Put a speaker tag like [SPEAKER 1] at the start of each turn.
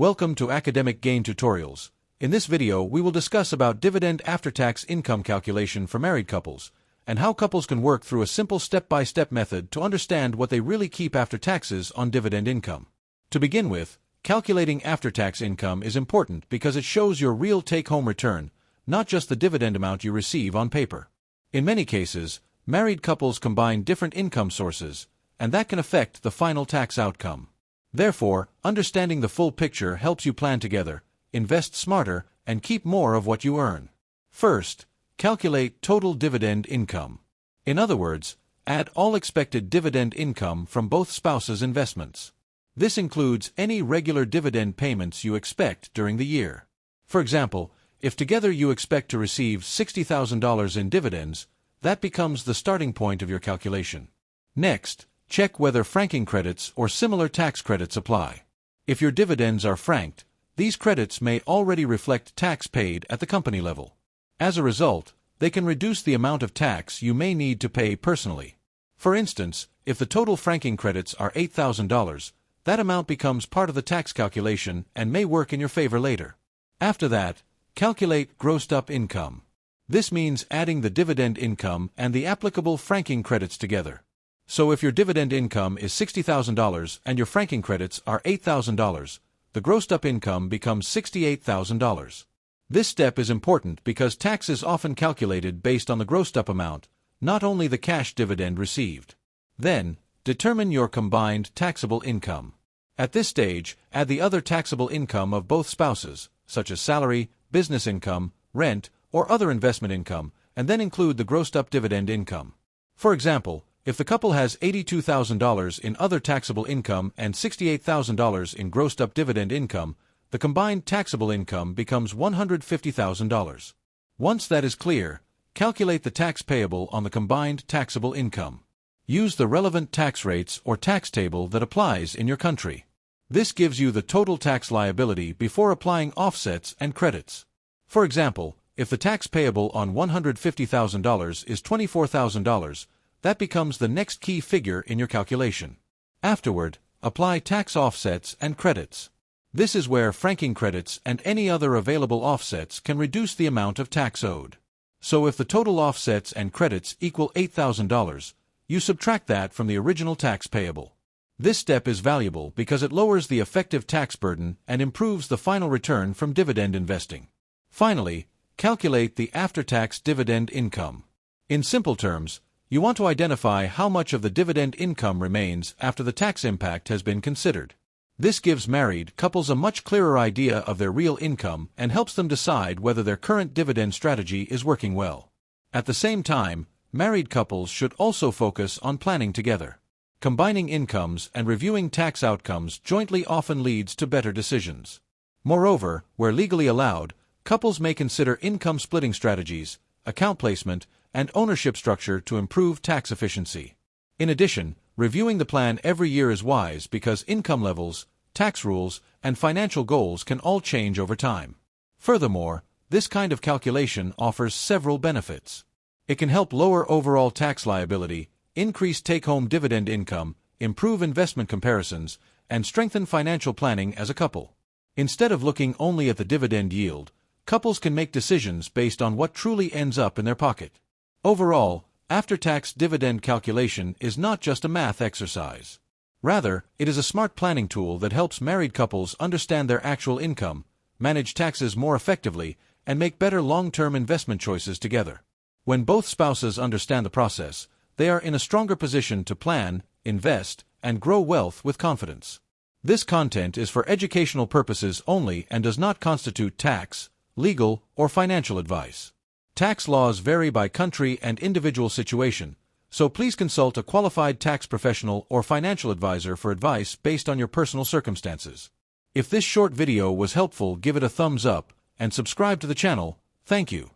[SPEAKER 1] Welcome to Academic Gain Tutorials. In this video, we will discuss about dividend after-tax income calculation for married couples, and how couples can work through a simple step-by-step method to understand what they really keep after taxes on dividend income. To begin with, calculating after-tax income is important because it shows your real take-home return, not just the dividend amount you receive on paper. In many cases, married couples combine different income sources, and that can affect the final tax outcome. Therefore, understanding the full picture helps you plan together, invest smarter, and keep more of what you earn. First, calculate total dividend income. In other words, add all expected dividend income from both spouses' investments. This includes any regular dividend payments you expect during the year. For example, if together you expect to receive $60,000 in dividends, that becomes the starting point of your calculation. Next, check whether franking credits or similar tax credits apply. If your dividends are franked, these credits may already reflect tax paid at the company level. As a result, they can reduce the amount of tax you may need to pay personally. For instance, if the total franking credits are $8,000, that amount becomes part of the tax calculation and may work in your favor later. After that, calculate grossed-up income. This means adding the dividend income and the applicable franking credits together. So if your dividend income is $60,000 and your franking credits are $8,000, the grossed-up income becomes $68,000. This step is important because tax is often calculated based on the grossed-up amount, not only the cash dividend received. Then, determine your combined taxable income. At this stage, add the other taxable income of both spouses, such as salary, business income, rent, or other investment income, and then include the grossed-up dividend income. For example, if the couple has $82,000 in other taxable income and $68,000 in grossed-up dividend income, the combined taxable income becomes $150,000. Once that is clear, calculate the tax payable on the combined taxable income. Use the relevant tax rates or tax table that applies in your country. This gives you the total tax liability before applying offsets and credits. For example, if the tax payable on $150,000 is $24,000, that becomes the next key figure in your calculation. Afterward, apply tax offsets and credits. This is where franking credits and any other available offsets can reduce the amount of tax owed. So if the total offsets and credits equal $8,000, you subtract that from the original tax payable. This step is valuable because it lowers the effective tax burden and improves the final return from dividend investing. Finally, calculate the after-tax dividend income. In simple terms, you want to identify how much of the dividend income remains after the tax impact has been considered. This gives married couples a much clearer idea of their real income and helps them decide whether their current dividend strategy is working well. At the same time, married couples should also focus on planning together. Combining incomes and reviewing tax outcomes jointly often leads to better decisions. Moreover, where legally allowed, couples may consider income splitting strategies, account placement, and ownership structure to improve tax efficiency. In addition, reviewing the plan every year is wise because income levels, tax rules, and financial goals can all change over time. Furthermore, this kind of calculation offers several benefits. It can help lower overall tax liability, increase take-home dividend income, improve investment comparisons, and strengthen financial planning as a couple. Instead of looking only at the dividend yield, couples can make decisions based on what truly ends up in their pocket. Overall, after-tax dividend calculation is not just a math exercise. Rather, it is a smart planning tool that helps married couples understand their actual income, manage taxes more effectively, and make better long-term investment choices together. When both spouses understand the process, they are in a stronger position to plan, invest, and grow wealth with confidence. This content is for educational purposes only and does not constitute tax, legal, or financial advice. Tax laws vary by country and individual situation, so please consult a qualified tax professional or financial advisor for advice based on your personal circumstances. If this short video was helpful, give it a thumbs up and subscribe to the channel. Thank you.